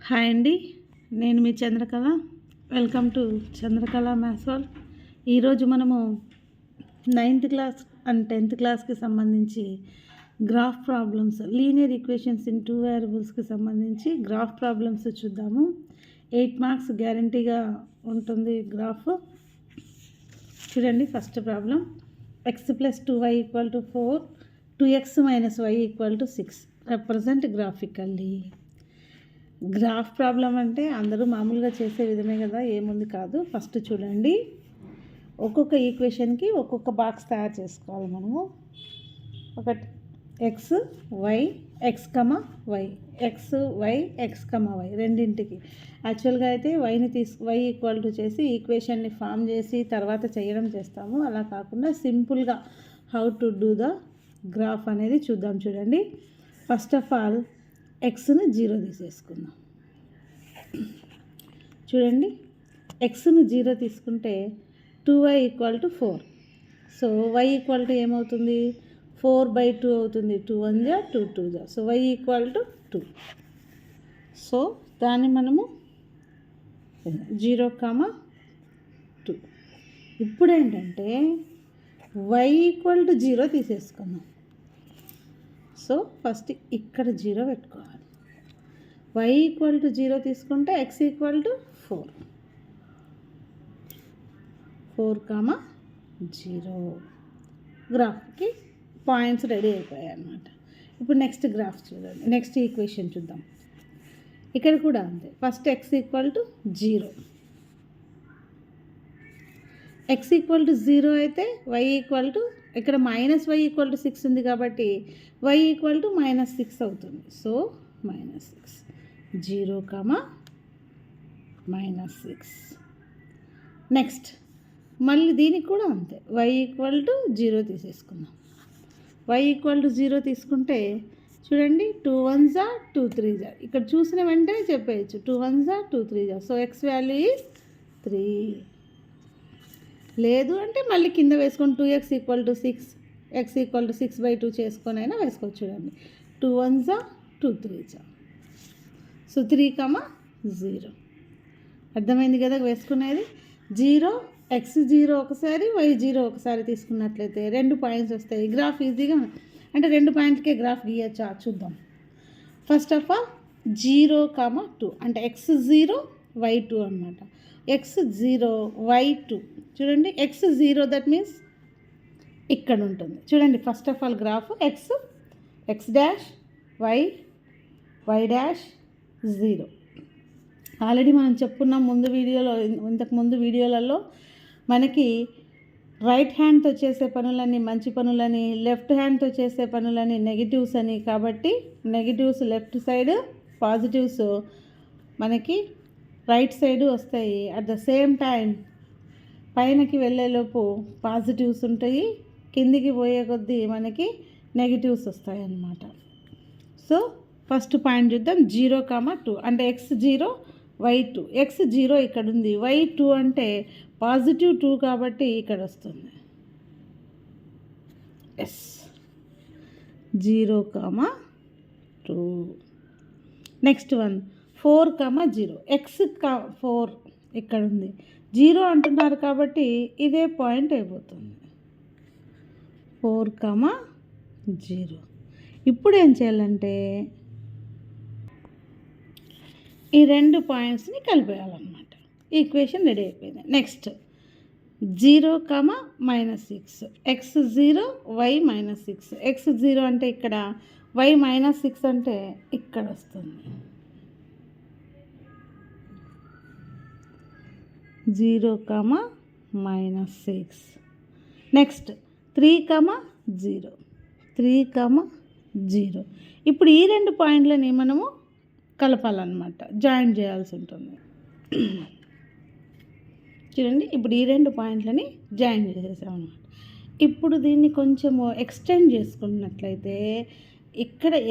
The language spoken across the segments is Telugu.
హాయ్ అండి, నేను మీ Chandrakala. Welcome to Chandrakala maths world. ఈరోజు మనము 9th క్లాస్ అండ్ 10th క్లాస్కి సంబంధించి graph problems, linear equations in 2 వేరియబుల్స్కి సంబంధించి గ్రాఫ్ ప్రాబ్లమ్స్ చూద్దాము. 8 మార్క్స్ గ్యారంటీగా ఉంటుంది గ్రాఫ్. చూడండి, first problem. x + 2y = 4, 2x - y = 6. Represent graphically. Graph problem అంటే అందరూ మామూలుగా చేసే విధమే కదా, ఏముంది కాదు. ఫస్ట్ చూడండి, ఒక్కొక్క ఈక్వేషన్కి ఒక్కొక్క బాక్స్ తయారు చేసుకోవాలి మనము. ఒకటి ఎక్స్ వై ఎక్స్ వై రెండింటికి. యాక్చువల్గా అయితే వై ఈక్వల్ టు చేసి ఈక్వేషన్ని ఫామ్ చేసి తర్వాత చేయడం చేస్తాము. అలా కాకుండా సింపుల్గా how to do the graph అనేది చూద్దాం. చూడండి, ఫస్ట్ ఆఫ్ ఆల్ ఎక్స్ను 0 తీసేసుకుందాం. చూడండి, ఎక్స్ను 0 తీసుకుంటే 2y = 4. So y equal to ఏమవుతుంది, 4/2 అవుతుంది. 2 1 జా 2 2 జా. So y = 2. సో దాన్ని మనము 0, 2. ఇప్పుడు ఏంటంటే y = 0 తీసేసుకున్నాం. సో ఫస్ట్ ఇక్కడ 0 పెట్టుకోవాలి. y = 0 తీసుకుంటే x = 4. 4, 0. గ్రాఫ్కి పాయింట్స్ రెడీ అయిపోయాయి అన్నమాట. ఇప్పుడు నెక్స్ట్ గ్రాఫ్ చూడండి, నెక్స్ట్ ఈక్వేషన్ చూద్దాం. ఇక్కడ కూడా అంతే. First x = 0. x = 0 అయితే y ఇక్కడ -y = 6 ఉంది కాబట్టి y = -6 అవుతుంది. సో -6. 0, -6. నెక్స్ట్ మళ్ళీ దీనికి కూడా అంతే. y = 0 తీసేసుకుందాం. y = 0 తీసుకుంటే చూడండి, 2 1 జా 2 3 జా. ఇక్కడ చూసిన వెంటనే చెప్పేయచ్చు 2 1 జా 2 3 జా. So x value is 3. లేదు అంటే మళ్ళీ కింద వేసుకొని 2x = 6, x = 6/2 చేసుకొని అయినా వేసుకోవచ్చు. చూడండి, 2 1 జా 2 3 జా. సో 3, 0. అర్థమైంది కదా వేసుకునేది. 0 x 0 ఒకసారి y 0 ఒకసారి తీసుకున్నట్లయితే 2 పాయింట్స్ వస్తాయి. గ్రాఫ్ ఈజీగా అంటే 2 పాయింట్లకే గ్రాఫ్ గీయచ్చా చూద్దాం. ఫస్ట్ ఆఫ్ ఆల్ 0, 2 అంటే x 0 y 2 అనమాట. x 0 y 2. చూడండి, x 0 దట్ మీన్స్ ఇక్కడ ఉంటుంది. చూడండి, first of all graph x dash y dash 0. Already మనం చెప్పుకున్నాం ఇంతకు ముందు వీడియోలలో. మనకి రైట్ హ్యాండ్తో చేసే పనులని మంచి పనులని, లెఫ్ట్ హ్యాండ్తో చేసే పనులని నెగిటివ్స్ అని. కాబట్టి నెగిటివ్స్ లెఫ్ట్ సైడ్, పాజిటివ్స్ మనకి రైట్ సైడ్ వస్తాయి. అట్ ద సేమ్ టైం పైనకి వెళ్ళేలోపు పాజిటివ్స్ ఉంటాయి, కిందికి పోయే కొద్దీ మనకి నెగిటివ్స్ వస్తాయి అన్నమాట. సో ఫస్ట్ పాయింట్ చూద్దాం. 0, 2 అంటే x 0 y 2. x 0 ఇక్కడ ఉంది, y 2 అంటే పాజిటివ్ 2 కాబట్టి ఇక్కడ వస్తుంది. ఎస్ 0, 2. Next one 4, 0. x 4 ఇక్కడ ఉంది, 0 అంటున్నారు కాబట్టి ఇదే పాయింట్ అయిపోతుంది. 4, 0. ఇప్పుడు ఏం చేయాలంటే ఈ 2 పాయింట్స్ని కలిపేయాలన్నమాట. ఈక్వేషన్ రెడీ అయిపోయింది. నెక్స్ట్ 0, -6. x 0 y -6. x 0 అంటే ఇక్కడ, y -6 అంటే ఇక్కడ వస్తుంది. 0, -6. నెక్స్ట్ 3, 0. 3, 0. ఇప్పుడు ఈ 2 పాయింట్లని మనము కలపాలన్నమాట, జాయిన్ చేయాల్సి ఉంటుంది. చూడండి, ఇప్పుడు ఈ 2 పాయింట్లని జాయిన్ చేసేసామన్నమాట. ఇప్పుడు దీన్ని కొంచెము ఎక్స్టెండ్ చేసుకున్నట్లయితే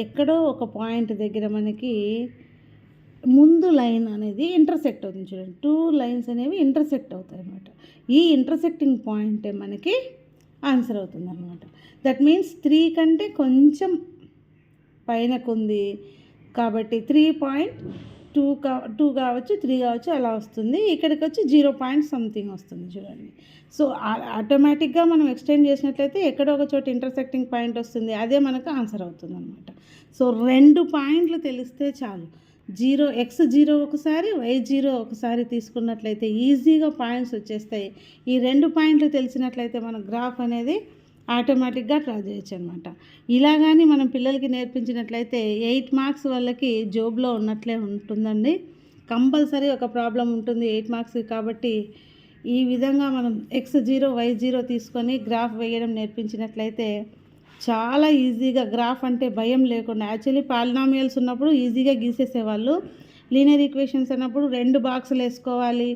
ఎక్కడో ఒక పాయింట్ దగ్గర మనకి ముందు లైన్ అనేది ఇంటర్సెక్ట్ అవుతుంది. చూడండి, 2 లైన్స్ అనేవి ఇంటర్సెక్ట్ అవుతాయి అన్నమాట. ఈ ఇంటర్సెక్టింగ్ పాయింటే మనకి ఆన్సర్ అవుతుంది అన్నమాట. దట్ మీన్స్ 3 కంటే కొంచెం పైనకుంది కాబట్టి 3 టూ కావచ్చు, 3 కావచ్చు, అలా వస్తుంది. ఇక్కడికి వచ్చి 0 పాయింట్ సంథింగ్ వస్తుంది చూడండి. సో ఆటోమేటిక్గా మనం ఎక్స్టెండ్ చేసినట్లయితే ఎక్కడో ఒక చోట ఇంటర్సెక్టింగ్ పాయింట్ వస్తుంది, అదే మనకు ఆన్సర్ అవుతుంది అనమాట. సో 2 పాయింట్లు తెలిస్తే చాలు. x0 ఒకసారి, y0 ఒకసారి తీసుకున్నట్లయితే ఈజీగా పాయింట్స్ వచ్చేస్తాయి. ఈ 2 పాయింట్లు తెలిసినట్లయితే మన గ్రాఫ్ అనేది ఆటోమేటిక్గా డ్రా చేయొచ్చు అనమాట. ఇలా కానీ మనం పిల్లలకి నేర్పించినట్లయితే 8 మార్క్స్ వాళ్ళకి జోబ్లో ఉన్నట్లే ఉంటుందండి. కంపల్సరీ ఒక ప్రాబ్లం ఉంటుంది 8 మార్క్స్ కాబట్టి ఈ విధంగా మనం x0 y0 తీసుకొని గ్రాఫ్ వేయడం నేర్పించినట్లయితే చాలా ఈజీగా గ్రాఫ్ అంటే భయం లేకుండా, యాక్చువల్లీ పాలినామియల్స్ ఉన్నప్పుడు ఈజీగా గీసేసేవాళ్ళు. లీనియర్ ఈక్వేషన్స్ అన్నప్పుడు 2 బాక్సులు వేసుకోవాలి,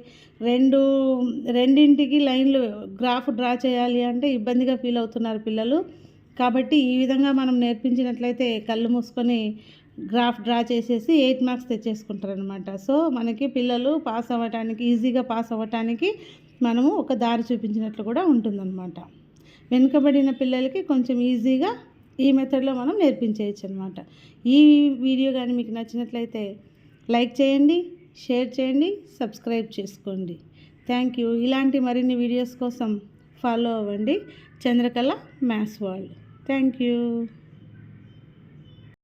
రెండింటికి లైన్లు గ్రాఫ్ డ్రా చేయాలి అంటే ఇబ్బందిగా ఫీల్ అవుతున్నారు పిల్లలు. కాబట్టి ఈ విధంగా మనం నేర్పించినట్లయితే కళ్ళు మూసుకొని గ్రాఫ్ డ్రా చేసేసి 8 మార్క్స్ తెచ్చేసుకుంటారనమాట. సో మనకి పిల్లలు పాస్ అవ్వటానికి, ఈజీగా పాస్ అవ్వటానికి మనము ఒక దారి చూపించినట్లు కూడా ఉంటుందన్నమాట. వెనుకబడిన పిల్లలకి కొంచెం ఈజీగా ఈ మెథడ్లో మనం నేర్పించేయచ్చు అనమాట. ఈ వీడియో కానీ మీకు నచ్చినట్లయితే లైక్ చేయండి, షేర్ చేయండి, సబ్స్క్రైబ్ చేసుకోండి. Thank you. ఇలాంటి మరిన్ని వీడియోస్ కోసం ఫాలో అవ్వండి Chandrakala maths world. Thank you.